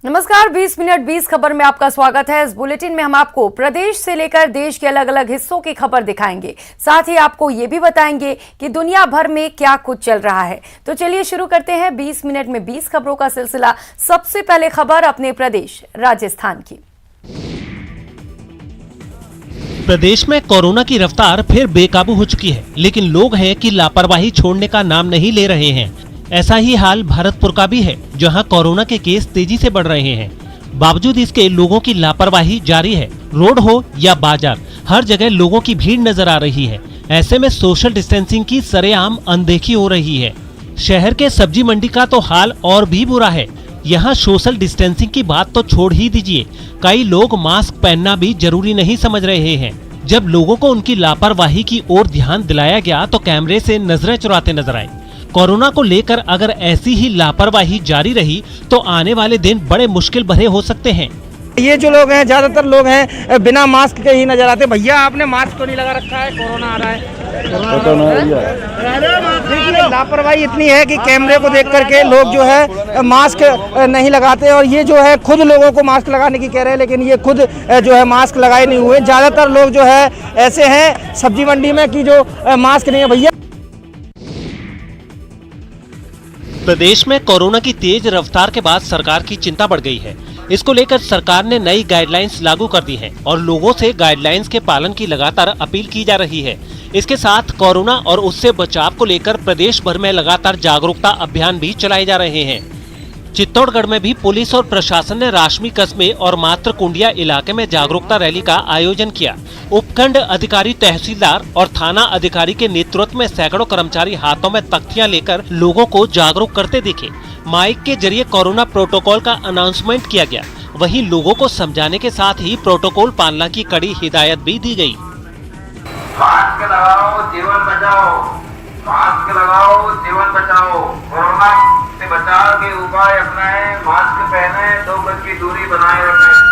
नमस्कार, 20 मिनट 20 खबर में आपका स्वागत है। इस बुलेटिन में हम आपको प्रदेश से लेकर देश के अलग अलग हिस्सों की खबर दिखाएंगे। साथ ही आपको ये भी बताएंगे कि दुनिया भर में क्या कुछ चल रहा है। तो चलिए शुरू करते हैं 20 मिनट में 20 खबरों का सिलसिला। सबसे पहले खबर अपने प्रदेश राजस्थान की। प्रदेश में कोरोना की रफ्तार फिर बेकाबू हो चुकी है, लेकिन लोग हैं कि लापरवाही छोड़ने का नाम नहीं ले रहे हैं। ऐसा ही हाल भरतपुर का भी है, जहां कोरोना के केस तेजी से बढ़ रहे हैं। बावजूद इसके लोगों की लापरवाही जारी है। रोड हो या बाजार, हर जगह लोगों की भीड़ नजर आ रही है। ऐसे में सोशल डिस्टेंसिंग की सरेआम अनदेखी हो रही है। शहर के सब्जी मंडी का तो हाल और भी बुरा है। यहाँ सोशल डिस्टेंसिंग की बात तो छोड़ ही दीजिए, कई लोग मास्क पहनना भी जरूरी नहीं समझ रहे हैं। जब लोगों को उनकी लापरवाही की ओर ध्यान दिलाया गया तो कैमरे से नजरें चुराते नजर आए। कोरोना को लेकर अगर ऐसी ही लापरवाही जारी रही तो आने वाले दिन बड़े मुश्किल भरे हो सकते हैं। ये जो लोग हैं, ज्यादातर लोग हैं बिना मास्क के ही नजर आते। भैया आपने मास्क तो नहीं लगा रखा है, कोरोना आ रहा है। देखिए लापरवाही इतनी है कि कैमरे को देख करके लोग जो है मास्क नहीं लगाते, और ये जो है खुद लोगों को मास्क लगाने की कह रहे हैं, लेकिन ये खुद जो है मास्क लगाए नहीं हुए। ज्यादातर लोग जो है ऐसे हैं सब्जी मंडी में कि जो मास्क नहीं है। भैया प्रदेश में कोरोना की तेज रफ्तार के बाद सरकार की चिंता बढ़ गई है। इसको लेकर सरकार ने नई गाइडलाइंस लागू कर दी हैं और लोगों से गाइडलाइंस के पालन की लगातार अपील की जा रही है। इसके साथ कोरोना और उससे बचाव को लेकर प्रदेश भर में लगातार जागरूकता अभियान भी चलाए जा रहे हैं। चित्तौड़गढ़ में भी पुलिस और प्रशासन ने राशमी कस्बे और मात्र कुंडिया इलाके में जागरूकता रैली का आयोजन किया। उपखंड अधिकारी, तहसीलदार और थाना अधिकारी के नेतृत्व में सैकड़ों कर्मचारी हाथों में तख्तियां लेकर लोगों को जागरूक करते दिखे। माइक के जरिए कोरोना प्रोटोकॉल का अनाउंसमेंट किया गया। वहीं लोगों को समझाने के साथ ही प्रोटोकॉल पालना की कड़ी हिदायत भी दी गई। मास्क लगाओ, जीवन बचाओ। मास्क लगाओ, जीवन बचाओ। कोरोना से बचाव के उपाय अपनाएं। मास्क पहने, 2 गज की दूरी बनाए रखें।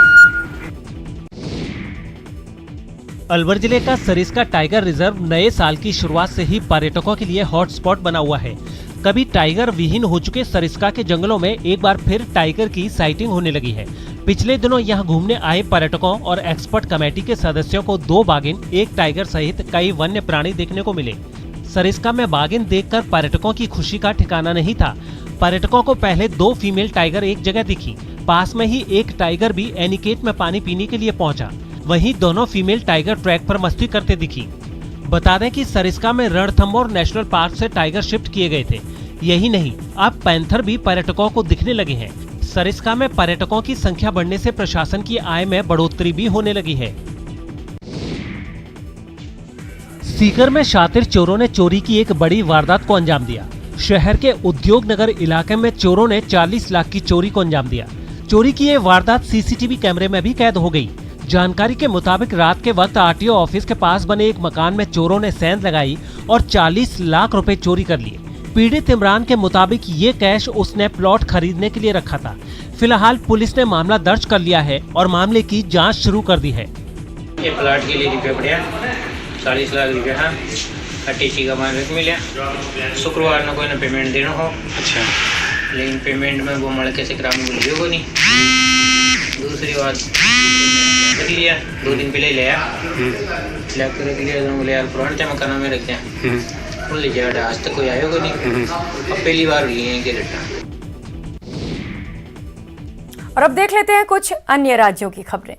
अलवर जिले का सरिस्का टाइगर रिजर्व नए साल की शुरुआत से ही पर्यटकों के लिए हॉटस्पॉट बना हुआ है। कभी टाइगर विहीन हो चुके सरिस्का के जंगलों में एक बार फिर टाइगर की साइटिंग होने लगी है। पिछले दिनों यहां घूमने आए पर्यटकों और एक्सपर्ट कमेटी के सदस्यों को 2 बाघिन, 1 टाइगर सहित कई वन्य प्राणी देखने को मिले। सरिस्का में बाघिन देखकर पर्यटकों की खुशी का ठिकाना नहीं था। पर्यटकों को पहले 2 फीमेल टाइगर एक जगह दिखी। पास में ही एक टाइगर भी एनिकेट में पानी पीने के लिए पहुंचा। वहीं दोनों फीमेल टाइगर ट्रैक पर मस्ती करते दिखी। बता दें कि सरिस्का में रणथंभौर नेशनल पार्क से टाइगर शिफ्ट किए गए थे। यही नहीं, अब पैंथर भी पर्यटकों को दिखने लगे हैं। सरिस्का में पर्यटकों की संख्या बढ़ने से प्रशासन की आय में बढ़ोतरी भी होने लगी है। सीकर में शातिर चोरों ने चोरी की एक बड़ी वारदात को अंजाम दिया। शहर के उद्योग नगर इलाके में चोरों ने 40 लाख की चोरी को अंजाम दिया। चोरी की ये वारदात सीसीटीवी कैमरे में भी कैद हो गई। जानकारी के मुताबिक रात के वक्त आरटीओ ऑफिस के पास बने एक मकान में चोरों ने सेंध लगाई और 40 लाख रुपए चोरी कर लिए। पीड़ित इमरान के मुताबिक ये कैश उसने प्लॉट खरीदने के लिए रखा था। फिलहाल पुलिस ने मामला दर्ज कर लिया है और मामले की जांच शुरू कर दी है। ये प्लॉट के लिए रुपये पड़े 40 लाख रुपये। हाँ, टीसी का मालिक मिला। शुक्रवार को कोई ना पेमेंट देना हो। अच्छा, लेकिन पेमेंट में वो मड़के से ग्राम बोलिए को नहीं। दूसरी बात रख लिया, 2 दिन पहले लिया रख लिया। बोले यार पुराने टाइम मकान में रखते हैं, बोल लीजिए आज तक कोई आएगा नहीं। अब पहली बार लिए हैं कि रिटर्न। और अब देख लेते हैं कुछ अन्य राज्यों की खबरें।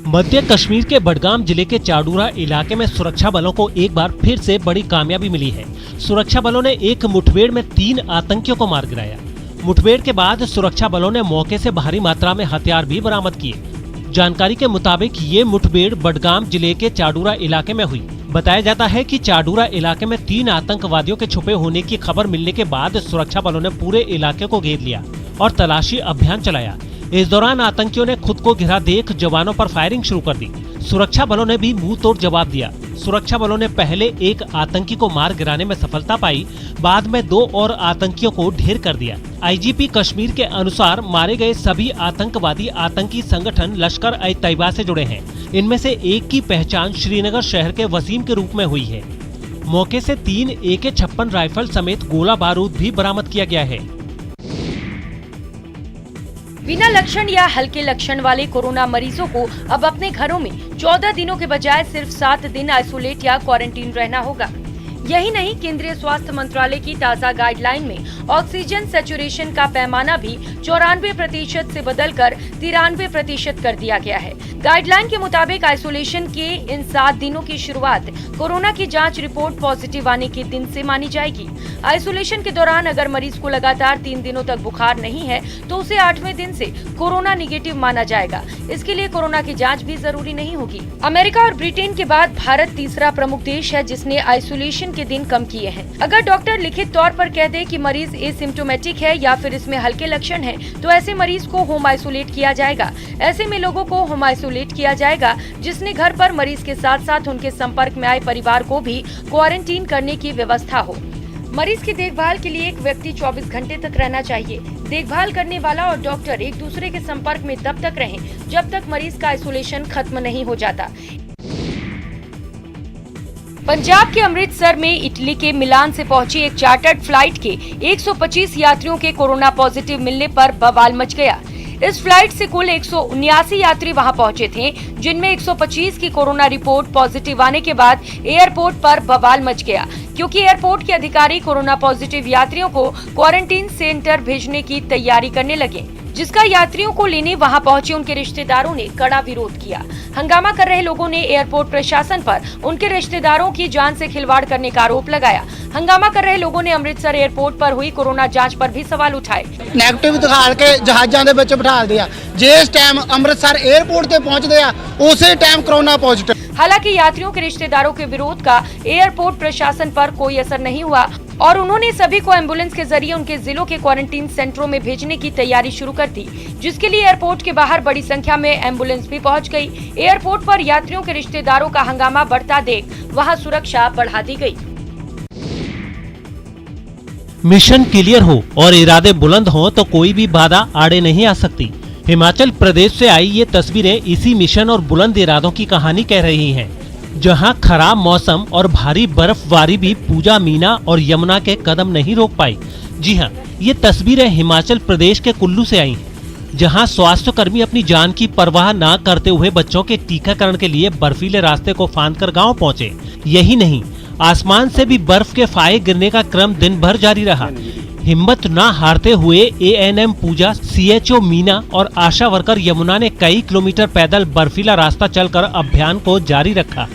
मध्य कश्मीर के बडगाम जिले के चाडूरा इलाके में सुरक्षा बलों को एक बार फिर से बड़ी कामयाबी मिली है। सुरक्षा बलों ने एक मुठभेड़ में 3 आतंकियों को मार गिराया। मुठभेड़ के बाद सुरक्षा बलों ने मौके से भारी मात्रा में हथियार भी बरामद किए। जानकारी के मुताबिक ये मुठभेड़ बडगाम जिले के चाडूरा इलाके में हुई। बताया जाता है कि चाडूरा इलाके में 3 आतंकवादियों के छुपे होने की खबर मिलने के बाद सुरक्षा बलों ने पूरे इलाके को घेर लिया और तलाशी अभियान चलाया। इस दौरान आतंकियों ने खुद को घिरा देख जवानों पर फायरिंग शुरू कर दी। सुरक्षा बलों ने भी मुंह तोड़ जवाब दिया। सुरक्षा बलों ने पहले एक आतंकी को मार गिराने में सफलता पाई, बाद में 2 और आतंकियों को ढेर कर दिया। आईजीपी कश्मीर के अनुसार मारे गए सभी आतंकवादी आतंकी संगठन लश्कर-ए-तैयबा से जुड़े हैं। इनमें से एक की पहचान श्रीनगर शहर के वसीम के रूप में हुई है। मौके से 3 AK-56 राइफल समेत गोला बारूद भी बरामद किया गया है। बिना लक्षण या हल्के लक्षण वाले कोरोना मरीजों को अब अपने घरों में 14 दिनों के बजाय सिर्फ 7 दिन आइसोलेट या क्वारंटीन रहना होगा। यही नहीं, केंद्रीय स्वास्थ्य मंत्रालय की ताज़ा गाइडलाइन में ऑक्सीजन सैचुरेशन का पैमाना भी 94% से बदलकर 93% कर दिया गया है। गाइडलाइन के मुताबिक आइसोलेशन के इन 7 दिनों की शुरुआत कोरोना की जांच रिपोर्ट पॉजिटिव आने के दिन से मानी जाएगी। आइसोलेशन के दौरान अगर मरीज को लगातार 3 दिनों तक बुखार नहीं है तो उसे 8वें दिन से कोरोना निगेटिव माना जाएगा। इसके लिए कोरोना की जांच भी जरूरी नहीं होगी। अमेरिका और ब्रिटेन के बाद भारत तीसरा प्रमुख देश है जिसने आइसोलेशन के दिन कम किए हैं। अगर डॉक्टर लिखित तौर पर कह दे कि मरीज एसिम्प्टोमेटिक है या फिर इसमें हल्के लक्षण हैं, तो ऐसे मरीज को होम आइसोलेट किया जाएगा। ऐसे में लोगों को होम आइसोलेट किया जाएगा जिसने घर पर मरीज के साथ साथ उनके संपर्क में आए परिवार को भी क्वारंटीन करने की व्यवस्था हो। मरीज की देखभाल के लिए एक व्यक्ति 24 घंटे तक रहना चाहिए। देखभाल करने वाला और डॉक्टर एक दूसरे के संपर्क में तब तक रहें जब तक मरीज का आइसोलेशन खत्म नहीं हो जाता। पंजाब के अमृतसर में इटली के मिलान से पहुंची एक चार्टर्ड फ्लाइट के 125 यात्रियों के कोरोना पॉजिटिव मिलने पर बवाल मच गया। इस फ्लाइट से कुल 179 यात्री वहां पहुंचे थे, जिनमें 125 की कोरोना रिपोर्ट पॉजिटिव आने के बाद एयरपोर्ट पर बवाल मच गया, क्योंकि एयरपोर्ट के अधिकारी कोरोना पॉजिटिव यात्रियों को क्वारंटीन सेंटर भेजने की तैयारी करने लगे, जिसका यात्रियों को लेने वहां पहुंचे उनके रिश्तेदारों ने कड़ा विरोध किया। हंगामा कर रहे लोगों ने एयरपोर्ट प्रशासन पर उनके रिश्तेदारों की जान से खिलवाड़ करने का आरोप लगाया। हंगामा कर रहे लोगों ने अमृतसर एयरपोर्ट पर हुई कोरोना जांच पर भी सवाल उठाए। नेगेटिव दिखा के जहाज़ों ਦੇ ਵਿੱਚ ਬਿਠਾ ਦਿਆ, जिस टाइम अमृतसर एयरपोर्ट ਤੇ पहुंचते ਆ उसी टाइम कोरोना पॉजिटिव। हालांकि यात्रियों के रिश्तेदारों के विरोध का एयरपोर्ट प्रशासन पर कोई असर नहीं हुआ और उन्होंने सभी को एम्बुलेंस के जरिए उनके जिलों के क्वारंटीन सेंटरों में भेजने की तैयारी शुरू कर दी, जिसके लिए एयरपोर्ट के बाहर बड़ी संख्या में एम्बुलेंस भी पहुंच गई। एयरपोर्ट पर यात्रियों के रिश्तेदारों का हंगामा बढ़ता देख वहां सुरक्षा बढ़ा दी गई। मिशन क्लियर हो और इरादे बुलंद हो तो कोई भी बाधा आड़े नहीं आ सकती। हिमाचल प्रदेश से आई ये तस्वीरें इसी मिशन और बुलंद इरादों की कहानी कह रही हैं, जहां खराब मौसम और भारी बर्फबारी भी पूजा मीना और यमुना के कदम नहीं रोक पाई। जी हां, ये तस्वीरें हिमाचल प्रदेश के कुल्लू से आई हैं, जहां स्वास्थ्य कर्मी अपनी जान की परवाह न करते हुए बच्चों के टीकाकरण के लिए बर्फीले रास्ते को फांदकर गांव पहुंचे। यही नहीं, आसमान से भी बर्फ के फाहे गिरने का क्रम दिन भर जारी रहा। हिम्मत न हारते हुए एएनएम पूजा, सीएचओ मीना और आशा वर्कर यमुना ने कई किलोमीटर पैदल बर्फीला रास्ता चलकर अभियान को जारी रखा।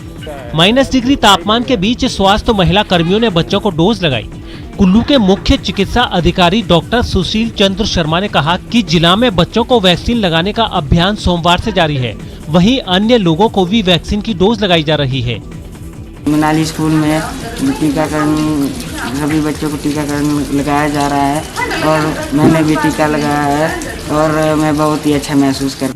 -डिग्री तापमान के बीच स्वास्थ्य महिला कर्मियों ने बच्चों को डोज लगाई। कुल्लू के मुख्य चिकित्सा अधिकारी डॉक्टर सुशील चंद्र शर्मा ने कहा कि जिला में बच्चों को वैक्सीन लगाने का अभियान सोमवार से जारी है। वहीं अन्य लोगों को भी वैक्सीन की डोज लगाई जा रही है। मनाली स्कूल में टीकाकरण, सभी बच्चों को टीकाकरण लगाया जा रहा है और मैंने भी टीका लगाया है और मैं बहुत ही अच्छा महसूस कर।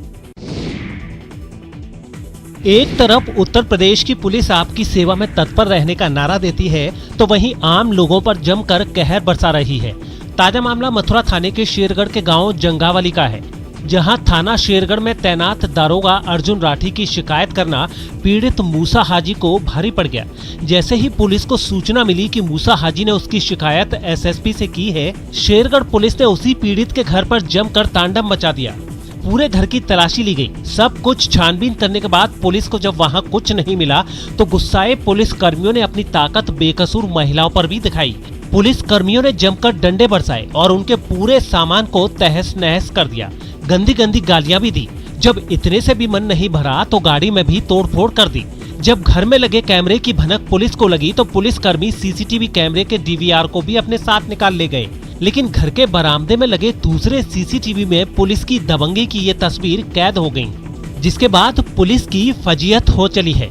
एक तरफ उत्तर प्रदेश की पुलिस आपकी सेवा में तत्पर रहने का नारा देती है, तो वहीं आम लोगों पर जमकर कहर बरसा रही है। ताजा मामला मथुरा थाने के शेरगढ़ के गांव जंगावली का है, जहां थाना शेरगढ़ में तैनात दारोगा अर्जुन राठी की शिकायत करना पीड़ित मूसा हाजी को भारी पड़ गया। जैसे ही पुलिस को सूचना मिली कि मूसा हाजी ने उसकी शिकायत एसएसपी से की है, शेरगढ़ पुलिस ने उसी पीड़ित के घर पर जमकर तांडव मचा दिया। पूरे घर की तलाशी ली गई। सब कुछ छानबीन करने के बाद पुलिस को जब वहां कुछ नहीं मिला तो गुस्साए पुलिस कर्मियों ने अपनी ताकत बेकसूर महिलाओं पर भी दिखाई। पुलिस कर्मियों ने जमकर डंडे बरसाए और उनके पूरे सामान को तहस नहस कर दिया। गंदी गंदी गालियां भी दी। जब इतने से भी मन नहीं भरा तो गाड़ी में भी तोड़फोड़ कर दी। जब घर में लगे कैमरे की भनक पुलिस को लगी तो पुलिस कर्मी सीसीटीवी कैमरे के डीवीआर को भी अपने साथ निकाल ले गए। लेकिन घर के बरामदे में लगे दूसरे सीसीटीवी में पुलिस की दबंगी की ये तस्वीर कैद हो गई, जिसके बाद पुलिस की फजीहत हो चली है।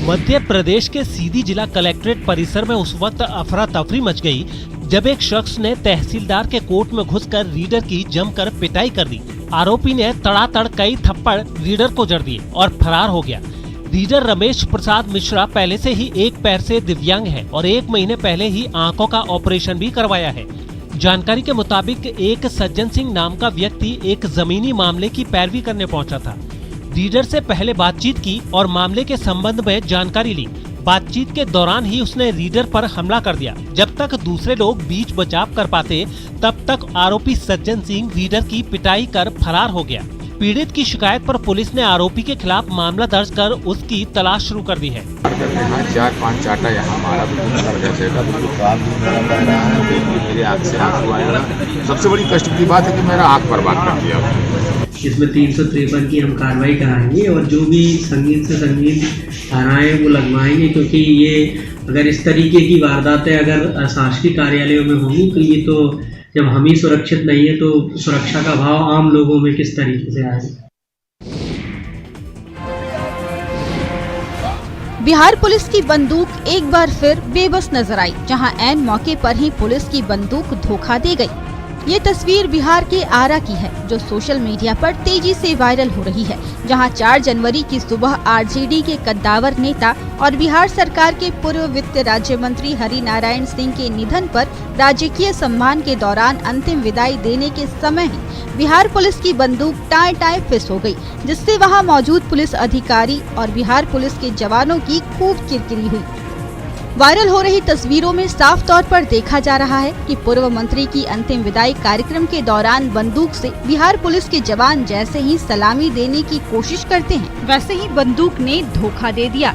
मध्य प्रदेश के सीधी जिला कलेक्ट्रेट परिसर में उस वक्त अफरा तफरी मच गई जब एक शख्स ने तहसीलदार के कोर्ट में घुसकर रीडर की जमकर पिटाई कर दी। आरोपी ने तड़ातड़ कई थप्पड़ रीडर को जड़ दिए और फरार हो गया। रीडर रमेश प्रसाद मिश्रा पहले से ही एक पैर से दिव्यांग है और 1 महीने पहले ही आंखों का ऑपरेशन भी करवाया है। जानकारी के मुताबिक एक सज्जन सिंह नाम का व्यक्ति एक जमीनी मामले की पैरवी करने पहुंचा था। रीडर से पहले बातचीत की और मामले के संबंध में जानकारी ली। बातचीत के दौरान ही उसने रीडर पर हमला कर दिया। जब तक दूसरे लोग बीच बचाव कर पाते तब तक आरोपी सज्जन सिंह रीडर की पिटाई कर फरार हो गया। पीड़ित की शिकायत पर पुलिस ने आरोपी के खिलाफ मामला दर्ज कर उसकी तलाश शुरू कर दी है। 4-5 चाटा यहाँ मारा, मेरे आँख से आंसू आया। सबसे बड़ी कष्ट की बात है कि मेरा आँख बर्बाद कर दिया। इसमें 353 की हम कार्रवाई कराएंगे और जो भी संगीन से संगीन धाराएं वो लगवाएंगे, क्योंकि ये अगर इस तरीके की वारदातें अगर शासकीय कार्यालयों में होंगी तो ये तो जब हम ही सुरक्षित नहीं है तो सुरक्षा का भाव आम लोगों में किस तरीके से आएगा। बिहार पुलिस की बंदूक एक बार फिर बेबस नजर आई, जहां ऐन मौके पर ही पुलिस की बंदूक धोखा दे गई। ये तस्वीर बिहार के आरा की है, जो सोशल मीडिया पर तेजी से वायरल हो रही है, जहां 4 जनवरी की सुबह आरजेडी के कद्दावर नेता और बिहार सरकार के पूर्व वित्त राज्य मंत्री हरिनारायण सिंह के निधन पर राजकीय सम्मान के दौरान अंतिम विदाई देने के समय ही बिहार पुलिस की बंदूक टाए टाए फिस हो गई, जिससे वहां मौजूद पुलिस अधिकारी और बिहार पुलिस के जवानों की खूब किरकिरी हुई। वायरल हो रही तस्वीरों में साफ तौर पर देखा जा रहा है कि पूर्व मंत्री की अंतिम विदाई कार्यक्रम के दौरान बंदूक से बिहार पुलिस के जवान जैसे ही सलामी देने की कोशिश करते हैं, वैसे ही बंदूक ने धोखा दे दिया।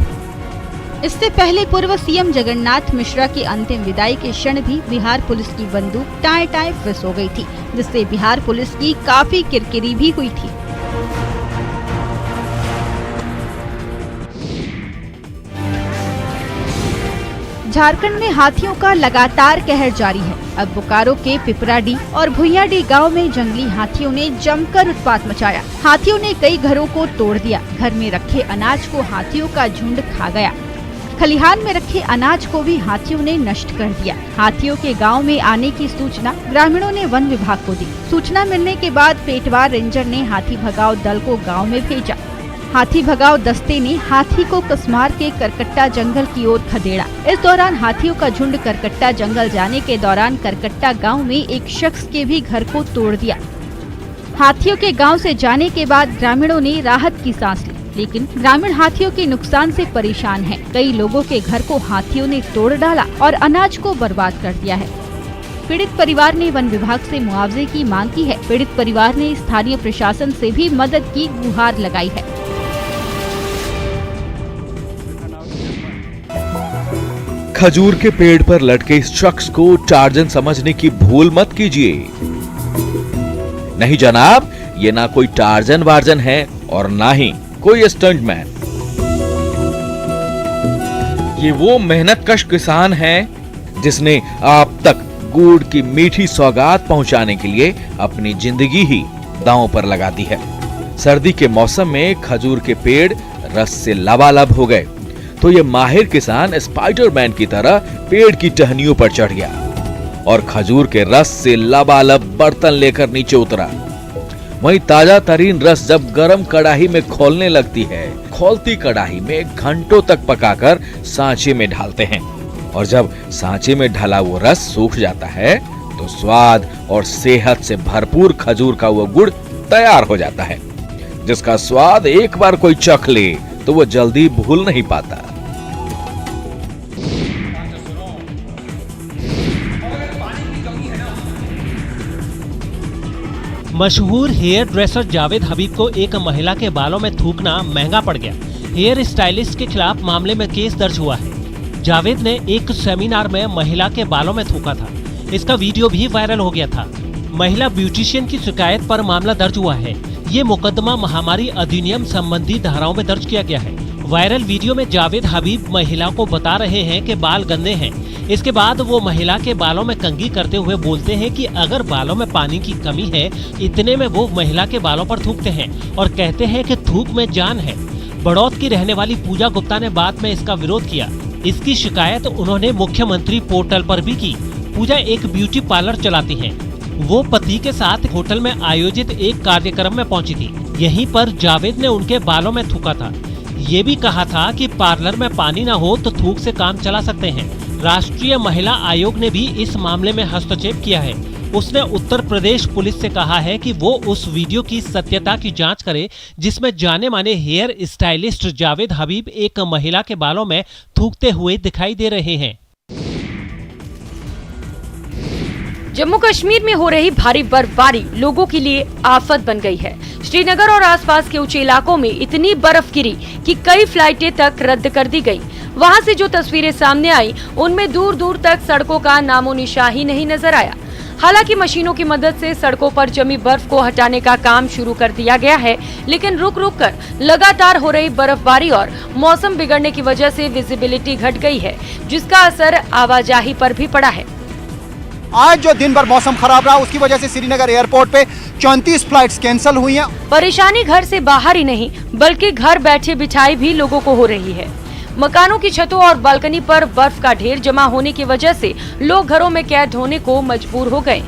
इससे पहले पूर्व सीएम जगन्नाथ मिश्रा की अंतिम विदाई के क्षण भी बिहार पुलिस की बंदूक टाए टाए फिस हो गई थी, जिससे बिहार पुलिस की काफी किरकिरी भी हुई थी। झारखंड में हाथियों का लगातार कहर जारी है। अब बोकारो के पिपराडी और भुइयाडी गांव में जंगली हाथियों ने जमकर उत्पात मचाया। हाथियों ने कई घरों को तोड़ दिया। घर में रखे अनाज को हाथियों का झुंड खा गया। खलिहान में रखे अनाज को भी हाथियों ने नष्ट कर दिया। हाथियों के गांव में आने की सूचना ग्रामीणों ने वन विभाग को दी। सूचना मिलने के बाद पेटवार रेंजर ने हाथी भगाओ दल को गाँव में भेजा। हाथी भगाओ दस्ते ने हाथी को कसमार के करकट्टा जंगल की ओर खदेड़ा। इस दौरान हाथियों का झुंड करकट्टा जंगल जाने के दौरान करकट्टा गांव में एक शख्स के भी घर को तोड़ दिया। हाथियों के गांव से जाने के बाद ग्रामीणों ने राहत की सांस ली, लेकिन ग्रामीण हाथियों के नुकसान से परेशान हैं। कई लोगों के घर को हाथियों ने तोड़ डाला और अनाज को बर्बाद कर दिया है। पीड़ित परिवार ने वन विभाग से मुआवजे की मांग की है। पीड़ित परिवार ने स्थानीय प्रशासन से भी मदद की गुहार लगाई है। खजूर के पेड़ पर लटके इस शख्स को टार्जन समझने की भूल मत कीजिए। नहीं जनाब, ये ना कोई टार्जन वार्जन है और ना ही कोई स्टंटमैन। ये वो मेहनतकश किसान है जिसने आप तक गुड़ की मीठी सौगात पहुंचाने के लिए अपनी जिंदगी ही दांव पर लगा दी है। सर्दी के मौसम में खजूर के पेड़ रस से लबालब हो गए तो ये माहिर किसान स्पाइडरमैन की तरह पेड़ की टहनियों पर चढ़ गया और खजूर के रस से लबालब बर्तन लेकर नीचे उतरा। वहीं ताजा तरीन रस जब गरम कढ़ाई में खौलने लगती है, खौलती कढ़ाई में घंटों तक पकाकर सांचे में ढालते हैं और जब सांचे में ढला वो रस सूख जाता है तो स्वाद और सेहत से भरपूर खजूर का वो गुड़ तैयार हो जाता है, जिसका स्वाद एक बार कोई चख ले तो वो जल्दी भूल नहीं पाता। मशहूर हेयर ड्रेसर जावेद हबीब को एक महिला के बालों में थूकना महंगा पड़ गया। हेयर स्टाइलिस्ट के खिलाफ मामले में केस दर्ज हुआ है। जावेद ने एक सेमिनार में महिला के बालों में थूका था। इसका वीडियो भी वायरल हो गया था। महिला ब्यूटिशियन की शिकायत पर मामला दर्ज हुआ है। ये मुकदमा महामारी अधिनियम संबंधी धाराओं में दर्ज किया गया है। वायरल वीडियो में जावेद हबीब महिला को बता रहे हैं कि बाल गंदे हैं। इसके बाद वो महिला के बालों में कंघी करते हुए बोलते हैं कि अगर बालों में पानी की कमी है, इतने में वो महिला के बालों पर थूकते हैं और कहते हैं कि थूक में जान है। बड़ौद की रहने वाली पूजा गुप्ता ने बाद में इसका विरोध किया। इसकी शिकायत उन्होंने मुख्यमंत्री पोर्टल पर भी की। पूजा एक ब्यूटी पार्लर चलाती हैं। वो पति के साथ होटल में आयोजित एक कार्यक्रम में पहुंची थी। यहीं पर जावेद ने उनके बालों में थूका था। ये भी कहा था कि पार्लर में पानी न हो तो थूक से काम चला सकते हैं। राष्ट्रीय महिला आयोग ने भी इस मामले में हस्तक्षेप किया है। उसने उत्तर प्रदेश पुलिस से कहा है कि वो उस वीडियो की सत्यता की जांच करे जिसमें जाने माने हेयर स्टाइलिस्ट जावेद हबीब एक महिला के बालों में थूकते हुए दिखाई दे रहे हैं। जम्मू कश्मीर में हो रही भारी बर्फबारी लोगों के लिए आफत बन गई है। श्रीनगर और आसपास के ऊंचे इलाकों में इतनी बर्फ गिरी कि कई फ्लाइटें तक रद्द कर दी गई। वहां से जो तस्वीरें सामने आई उनमें दूर दूर तक सड़कों का नामो निशान ही नहीं नजर आया। हालांकि मशीनों की मदद से सड़कों पर जमी बर्फ को हटाने का काम शुरू कर दिया गया है, लेकिन रुक रुक कर लगातार हो रही बर्फबारी और मौसम बिगड़ने की वजह से विजिबिलिटी घट गई है, जिसका असर आवाजाही पर भी पड़ा है। आज जो दिन भर मौसम खराब रहा उसकी वजह से श्रीनगर एयरपोर्ट पे 34 फ्लाइट्स कैंसिल हुई हैं। परेशानी घर से बाहर ही नहीं बल्कि घर बैठे बिठाई भी लोगों को हो रही है। मकानों की छतों और बालकनी पर बर्फ का ढेर जमा होने की वजह से लोग घरों में कैद होने को मजबूर हो गए।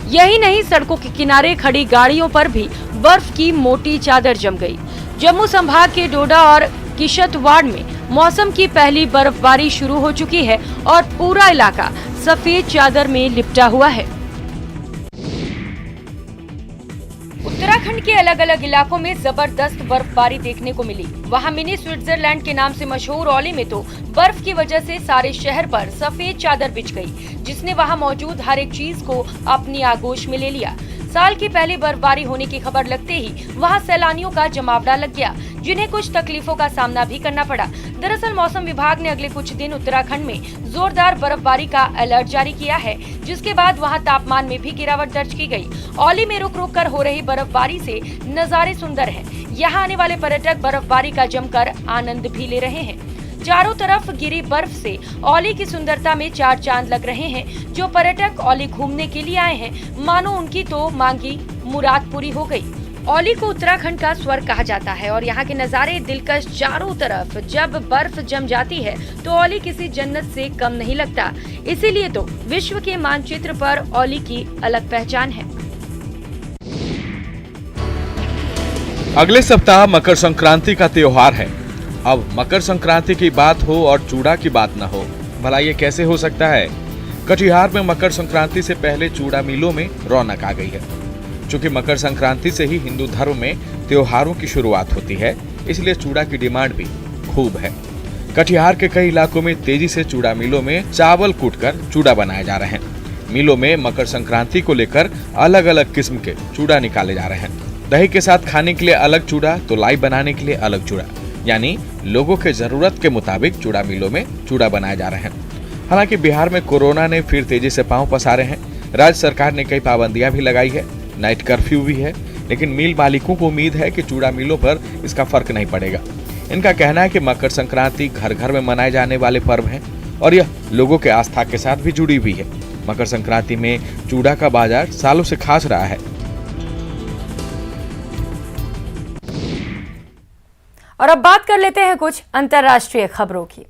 यही नहीं, सड़कों के किनारे खड़ी गाड़ियों पर भी बर्फ की मोटी चादर जम गई। जम्मू संभाग के डोडा और किश्तवाड़ में मौसम की पहली बर्फबारी शुरू हो चुकी है और पूरा इलाका सफेद चादर में लिपटा हुआ है। उत्तराखंड के अलग अलग इलाकों में जबरदस्त बर्फबारी देखने को मिली। वहां मिनी स्विट्जरलैंड के नाम से मशहूर औली में तो बर्फ की वजह से सारे शहर पर सफेद चादर बिछ गई, जिसने वहां मौजूद हर एक चीज को अपनी आगोश में ले लिया। साल की पहली बर्फबारी होने की खबर लगते ही वहां सैलानियों का जमावड़ा लग गया, जिन्हें कुछ तकलीफों का सामना भी करना पड़ा। दरअसल मौसम विभाग ने अगले कुछ दिन उत्तराखंड में जोरदार बर्फबारी का अलर्ट जारी किया है, जिसके बाद वहां तापमान में भी गिरावट दर्ज की गई। औली में रुक रुक कर हो रही बर्फबारी से नजारे सुंदर हैं। यहाँ आने वाले पर्यटक बर्फबारी का जमकर आनंद भी ले रहे हैं। चारों तरफ गिरी बर्फ से औली की सुंदरता में चार चांद लग रहे हैं। जो पर्यटक औली घूमने के लिए आए हैं, मानो उनकी तो मांगी मुराद पूरी हो गई। औली को उत्तराखंड का स्वर्ग कहा जाता है और यहाँ के नज़ारे दिलकश। चारों तरफ जब बर्फ जम जाती है तो औली किसी जन्नत से कम नहीं लगता। इसीलिए तो विश्व के मानचित्र पर औली की अलग पहचान है। अगले सप्ताह मकर संक्रांति का त्योहार है। अब मकर संक्रांति की बात हो और चूड़ा की बात न हो, भला ये कैसे हो सकता है? कटिहार में मकर संक्रांति से पहले चूड़ा मिलों में रौनक आ गई है। चूंकि मकर संक्रांति से ही हिंदू धर्म में त्योहारों की शुरुआत होती है, इसलिए चूड़ा की डिमांड भी खूब है। कटिहार के कई इलाकों में तेजी से चूड़ा मिलों में चावल कूटकर चूड़ा बनाए जा रहे हैं। मिलों में मकर संक्रांति को लेकर अलग अलग किस्म के चूड़ा निकाले जा रहे हैं। दही के साथ खाने के लिए अलग चूड़ा तो लाई बनाने के लिए अलग चूड़ा, यानी लोगों के जरूरत के मुताबिक चूड़ा मिलों में चूड़ा बनाए जा रहे हैं। हालांकि बिहार में कोरोना ने फिर तेजी से पांव पसारे हैं। राज्य सरकार ने कई पाबंदियां भी लगाई है, नाइट कर्फ्यू भी है, लेकिन मिल मालिकों को उम्मीद है कि चूड़ा मिलों पर इसका फर्क नहीं पड़ेगा। इनका कहना है कि मकर संक्रांति घर घर में मनाए जाने वाले पर्व है और यह लोगों के आस्था के साथ भी जुड़ी हुई है। मकर संक्रांति में चूड़ा का बाजार सालों से खास रहा है। और अब बात कर लेते हैं कुछ अंतर्राष्ट्रीय खबरों की।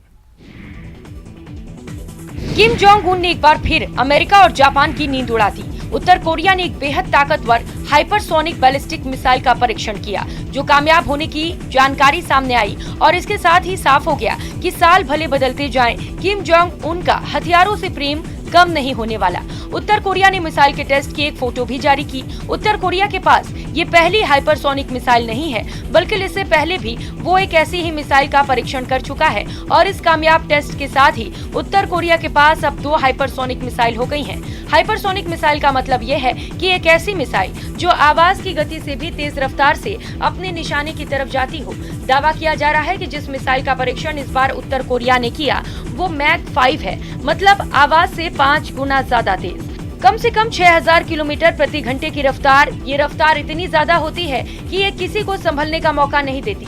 किम जोंग उन ने एक बार फिर अमेरिका और जापान की नींद उड़ा दी। उत्तर कोरिया ने एक बेहद ताकतवर हाइपरसोनिक बैलिस्टिक मिसाइल का परीक्षण किया, जो कामयाब होने की जानकारी सामने आई और इसके साथ ही साफ हो गया कि साल भले बदलते जाएं, किम जोंग उन का हथियारों से प्रेम कम नहीं होने वाला। उत्तर कोरिया ने मिसाइल के टेस्ट की एक फोटो भी जारी की। उत्तर कोरिया के पास ये पहली हाइपरसोनिक मिसाइल नहीं है, बल्कि इससे पहले भी वो एक ऐसी ही मिसाइल का परीक्षण कर चुका है और इस कामयाब टेस्ट के साथ ही उत्तर कोरिया के पास अब 2 हाइपरसोनिक मिसाइल हो गई हैं। हाइपरसोनिक मिसाइल का मतलब ये है कि एक ऐसी मिसाइल जो आवाज की गति से भी तेज रफ्तार से अपने निशाने की तरफ जाती हो। दावा किया जा रहा है कि जिस मिसाइल का परीक्षण इस बार उत्तर कोरिया ने किया वो मैक 5 है, मतलब आवाज से 5 गुना ज्यादा तेज। कम से कम 6000 किलोमीटर प्रति घंटे की रफ्तार। ये रफ्तार इतनी ज्यादा होती है कि ये किसी को संभलने का मौका नहीं देती।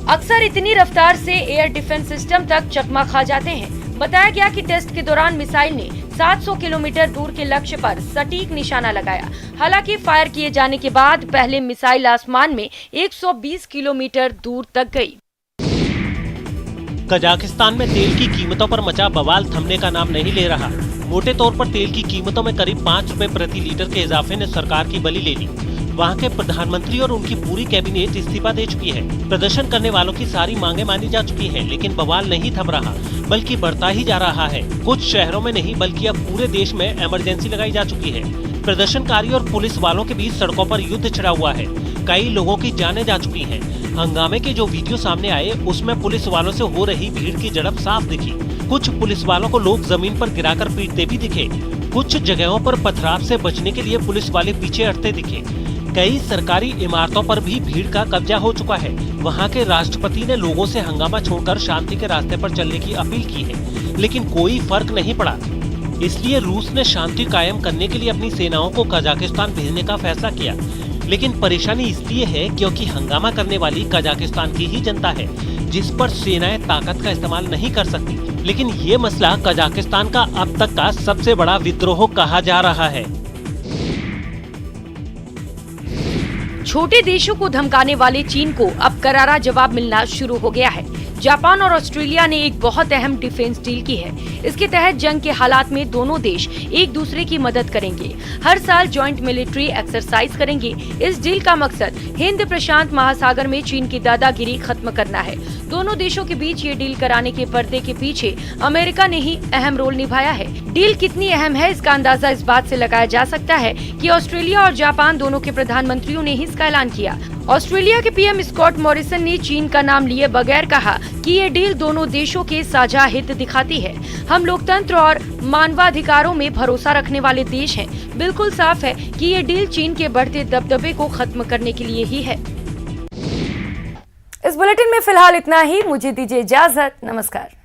अक्सर इतनी रफ्तार से एयर डिफेंस सिस्टम तक चकमा खा जाते हैं। बताया गया कि टेस्ट के दौरान मिसाइल ने 700 किलोमीटर दूर के लक्ष्य पर सटीक निशाना लगाया। हालांकि फायर किए जाने के बाद पहले मिसाइल आसमान में 120 किलोमीटर दूर तक गई। कजाकिस्तान में तेल की कीमतों पर मचा बवाल थमने का नाम नहीं ले रहा। मोटे तौर पर तेल की कीमतों में करीब 5 रुपए प्रति लीटर के इजाफे ने सरकार की बलि ले ली। वहाँ के प्रधानमंत्री और उनकी पूरी कैबिनेट इस्तीफा दे चुकी है। प्रदर्शन करने वालों की सारी मांगे मानी जा चुकी हैं, लेकिन बवाल नहीं थम रहा, बल्कि बढ़ता ही जा रहा है। कुछ शहरों में नहीं बल्कि अब पूरे देश में इमरजेंसी लगाई जा चुकी है। प्रदर्शनकारी और पुलिस वालों के बीच सड़कों पर युद्ध छिड़ा हुआ है। कई लोगों की जानें जा चुकी हैं। हंगामे के जो वीडियो सामने आए उसमें पुलिस वालों से हो रही भीड़ की झड़प साफ दिखी। कुछ पुलिस वालों को लोग जमीन पर गिराकर पीटते भी दिखे। कुछ जगहों पर पथराव से बचने के लिए पुलिस वाले पीछे हटते दिखे। कई सरकारी इमारतों पर भी भीड़ का कब्जा हो चुका है। वहां के राष्ट्रपति ने लोगों से हंगामा छोड़कर शांति के रास्ते पर चलने की अपील की है, लेकिन कोई फर्क नहीं पड़ा। इसलिए रूस ने शांति कायम करने के लिए अपनी सेनाओं को कजाकिस्तान भेजने का फैसला किया। लेकिन परेशानी इसलिए है क्योंकि हंगामा करने वाली कजाकिस्तान की ही जनता है, जिस पर सेनाएं ताकत का इस्तेमाल नहीं कर सकती। लेकिन ये मसला कजाकिस्तान का अब तक का सबसे बड़ा विद्रोह कहा जा रहा है। छोटे देशों को धमकाने वाले चीन को अब करारा जवाब मिलना शुरू हो गया है। जापान और ऑस्ट्रेलिया ने एक बहुत अहम डिफेंस डील की है। इसके तहत जंग के हालात में दोनों देश एक दूसरे की मदद करेंगे। हर साल जॉइंट मिलिट्री एक्सरसाइज करेंगे। इस डील का मकसद हिंद प्रशांत महासागर में चीन की दादागिरी खत्म करना है। दोनों देशों के बीच ये डील कराने के पर्दे के पीछे अमेरिका ने ही अहम रोल निभाया है। डील कितनी अहम है इसका अंदाजा इस बात से लगाया जा सकता है कि ऑस्ट्रेलिया और जापान दोनों के प्रधानमंत्रियों ने ही इसका ऐलान किया। ऑस्ट्रेलिया के पीएम स्कॉट मॉरिसन ने चीन का नाम लिए बगैर कहा कि ये डील दोनों देशों के साझा हित दिखाती है। हम लोकतंत्र और मानवाधिकारों में भरोसा रखने वाले देश हैं। बिल्कुल साफ है कि ये डील चीन के बढ़ते दबदबे को खत्म करने के लिए ही है। इस बुलेटिन में फिलहाल इतना ही। मुझे दीजिए इजाजत। नमस्कार।